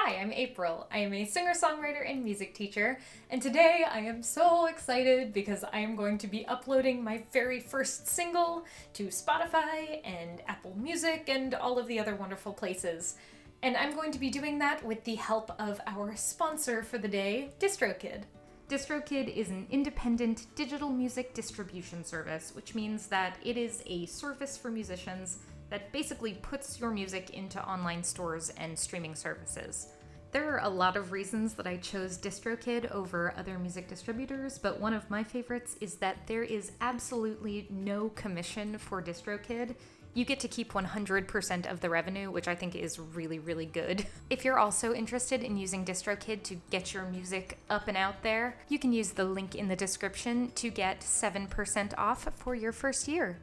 Hi, I'm April. I am a singer-songwriter and music teacher, and today I am so excited because I am going to be uploading my very first single to Spotify and Apple Music and all of the other wonderful places. And I'm going to be doing that with the help of our sponsor for the day, DistroKid. DistroKid is an independent digital music distribution service, which means that it is a service for musicians that basically puts your music into online stores and streaming services. There are a lot of reasons that I chose DistroKid over other music distributors, but one of my favorites is that there is absolutely no commission for DistroKid. You get to keep 100% of the revenue, which I think is really, really good. If you're also interested in using DistroKid to get your music up and out there, you can use the link in the description to get 7% off for your first year.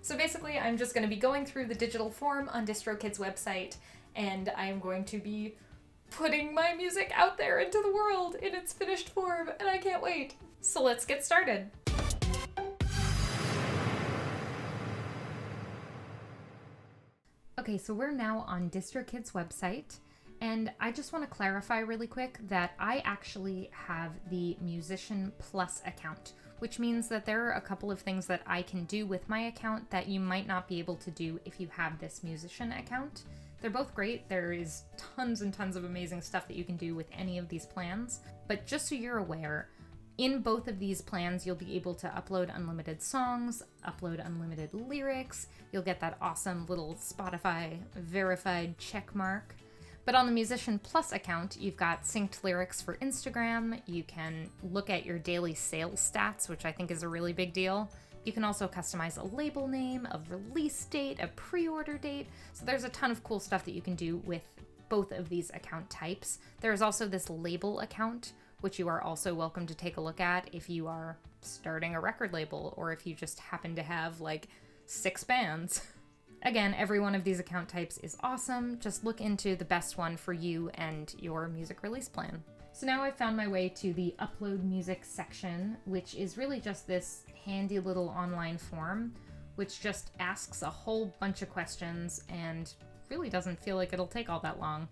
So basically, I'm just going to be going through the digital form on DistroKid's website, and I am going to be putting my music out there into the world in its finished form, and I can't wait. So let's get started. Okay, so we're now on DistroKid's website, and I just want to clarify really quick that I actually have the Musician Plus account, which means that there are a couple of things that I can do with my account that you might not be able to do if you have this musician account. They're both great. There is tons and tons of amazing stuff that you can do with any of these plans. But just so you're aware, in both of these plans, you'll be able to upload unlimited songs, upload unlimited lyrics. You'll get that awesome little Spotify verified check mark. But on the Musician Plus account, you've got synced lyrics for Instagram. You can look at your daily sales stats, which I think is a really big deal. You can also customize a label name, a release date, a pre-order date. So there's a ton of cool stuff that you can do with both of these account types. There's also this label account, which you are also welcome to take a look at if you are starting a record label or if you just happen to have like 6 bands. Again, every one of these account types is awesome. Just look into the best one for you and your music release plan. So now I've found my way to the Upload Music section, which is really just this handy little online form, which just asks a whole bunch of questions and really doesn't feel like it'll take all that long.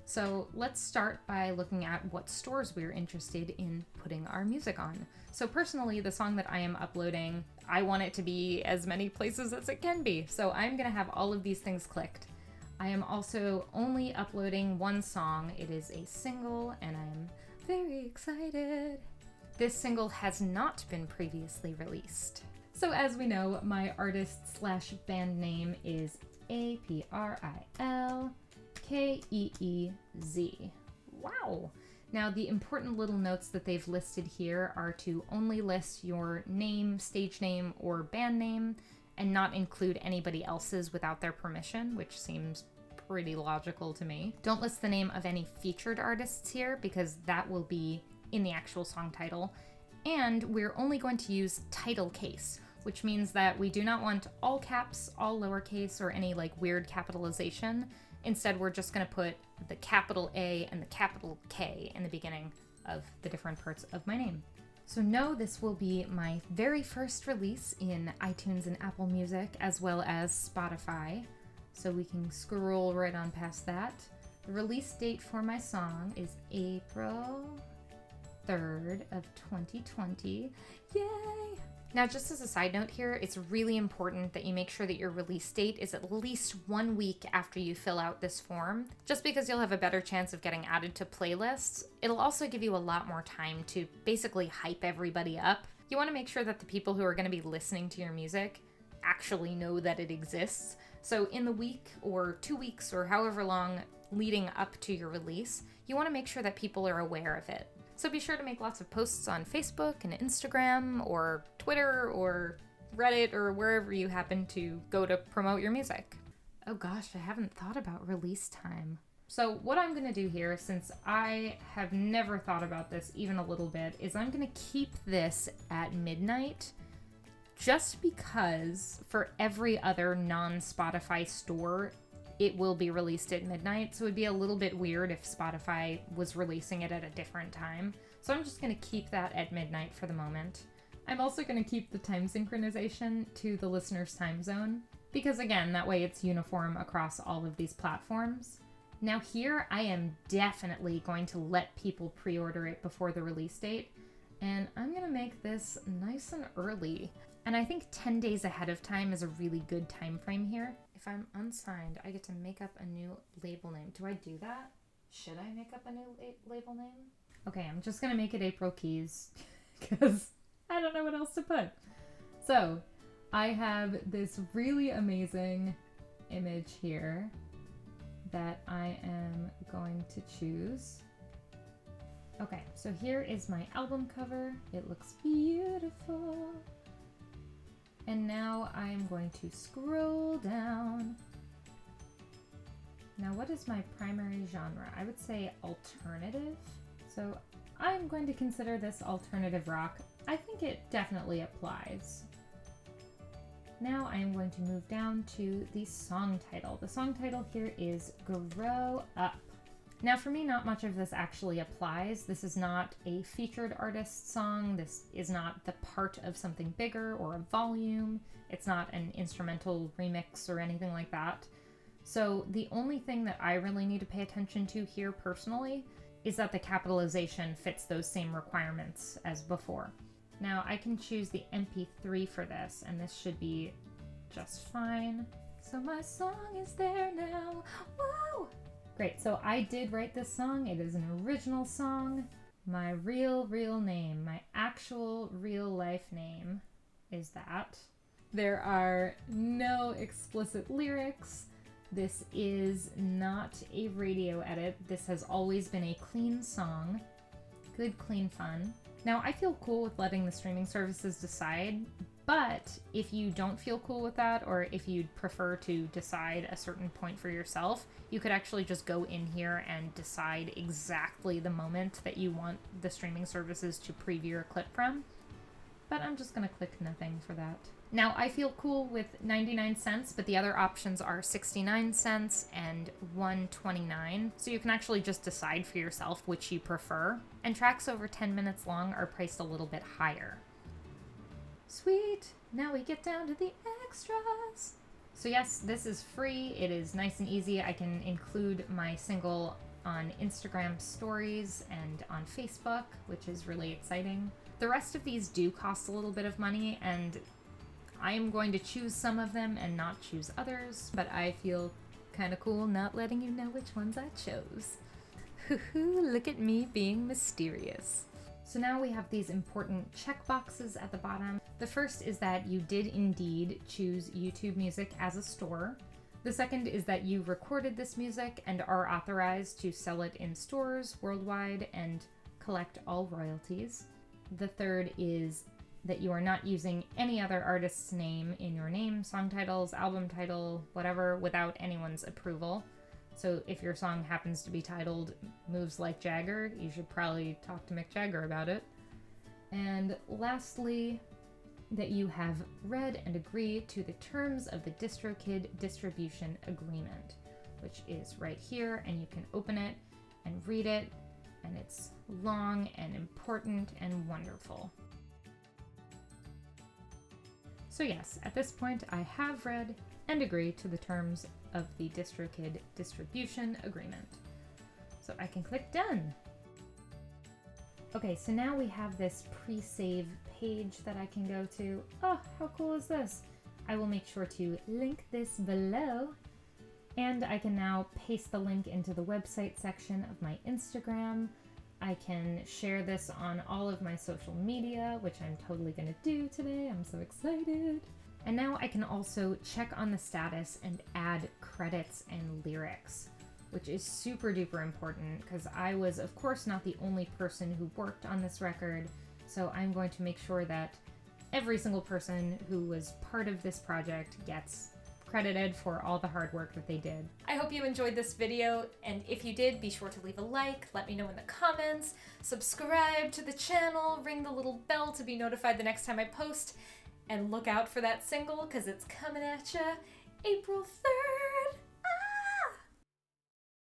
So let's start by looking at what stores we're interested in putting our music on. So personally, the song that I am uploading, I want it to be as many places as it can be. So I'm gonna have all of these things clicked. I am also only uploading one song. It is a single, and I'm very excited. This single has not been previously released. So as we know, my artist/band name is April Keez. Wow. Now, the important little notes that they've listed here are to only list your name, stage name, or band name, and not include anybody else's without their permission, which seems pretty logical to me. Don't list the name of any featured artists here because that will be in the actual song title. And we're only going to use title case, which means that we do not want all caps, all lowercase, or any like weird capitalization. Instead, we're just going to put the capital A and the capital K in the beginning of the different parts of my name. So no, this will be my very first release in iTunes and Apple Music, as well as Spotify. So we can scroll right on past that. The release date for my song is April 3rd of 2020. Yay! Now, just as a side note here, it's really important that you make sure that your release date is at least 1 week after you fill out this form, just because you'll have a better chance of getting added to playlists. It'll also give you a lot more time to basically hype everybody up. You want to make sure that the people who are going to be listening to your music actually know that it exists. So in the week or 2 weeks or however long leading up to your release, you want to make sure that people are aware of it. So be sure to make lots of posts on Facebook and Instagram or Twitter or Reddit or wherever you happen to go to promote your music. Oh gosh, I haven't thought about release time. So what I'm going to do here, since I have never thought about this even a little bit, is I'm going to keep this at midnight just because for every other non-Spotify store, it will be released at midnight, so it'd be a little bit weird if Spotify was releasing it at a different time. So I'm just going to keep that at midnight for the moment. I'm also going to keep the time synchronization to the listener's time zone, because again, that way it's uniform across all of these platforms. Now here I am definitely going to let people pre-order it before the release date, and I'm gonna make this nice and early. And I think 10 days ahead of time is a really good time frame here. If I'm unsigned, I get to make up a new label name. Do I do that? Should I make up a new label name? Okay, I'm just gonna make it April Keys because I don't know what else to put. So I have this really amazing image here that I am going to choose. Okay, so here is my album cover. It looks beautiful. And now I'm going to scroll down. Now, what is my primary genre? I would say alternative. So I'm going to consider this alternative rock. I think it definitely applies. Now I am going to move down to the song title. The song title here is Grow Up. Now for me, not much of this actually applies. This is not a featured artist song. This is not the part of something bigger or a volume. It's not an instrumental remix or anything like that. So the only thing that I really need to pay attention to here personally is that the capitalization fits those same requirements as before. Now I can choose the MP3 for this, and this should be just fine. So my song is there now. Woo! Great, so I did write this song. It is an original song. My real name, my actual real life name is that. There are no explicit lyrics. This is not a radio edit. This has always been a clean song. Good, clean fun. Now, I feel cool with letting the streaming services decide, but if you don't feel cool with that, or if you'd prefer to decide a certain point for yourself, you could actually just go in here and decide exactly the moment that you want the streaming services to preview your clip from. But I'm just gonna click nothing for that. Now, I feel cool with 99 cents, but the other options are 69 cents and 129. So you can actually just decide for yourself which you prefer. And tracks over 10 minutes long are priced a little bit higher. Sweet, now we get down to the extras. So yes, this is free. It is nice and easy. I can include my single on Instagram stories and on Facebook, which is really exciting. The rest of these do cost a little bit of money, and I am going to choose some of them and not choose others, but I feel kind of cool not letting you know which ones I chose. Look at me being mysterious. So now we have these important checkboxes at the bottom. The first is that you did indeed choose YouTube Music as a store. The second is that you recorded this music and are authorized to sell it in stores worldwide and collect all royalties. The third is that you are not using any other artist's name in your name, song titles, album title, whatever, without anyone's approval. So if your song happens to be titled Moves Like Jagger, you should probably talk to Mick Jagger about it. And lastly, that you have read and agree to the terms of the DistroKid distribution agreement, which is right here, and you can open it and read it, and it's long and important and wonderful. So yes, at this point I have read and agree to the terms of the DistroKid distribution agreement. So I can click done. Okay, so now we have this pre-save page that I can go to. Oh, how cool is this? I will make sure to link this below. And I can now paste the link into the website section of my Instagram. I can share this on all of my social media, which I'm totally gonna do today. I'm so excited. And now I can also check on the status and add credits and lyrics, which is super duper important because I was, of course, not the only person who worked on this record. So I'm going to make sure that every single person who was part of this project gets credited for all the hard work that they did. I hope you enjoyed this video, and if you did, be sure to leave a like, let me know in the comments, subscribe to the channel, ring the little bell to be notified the next time I post, and look out for that single because it's coming at ya April 3rd.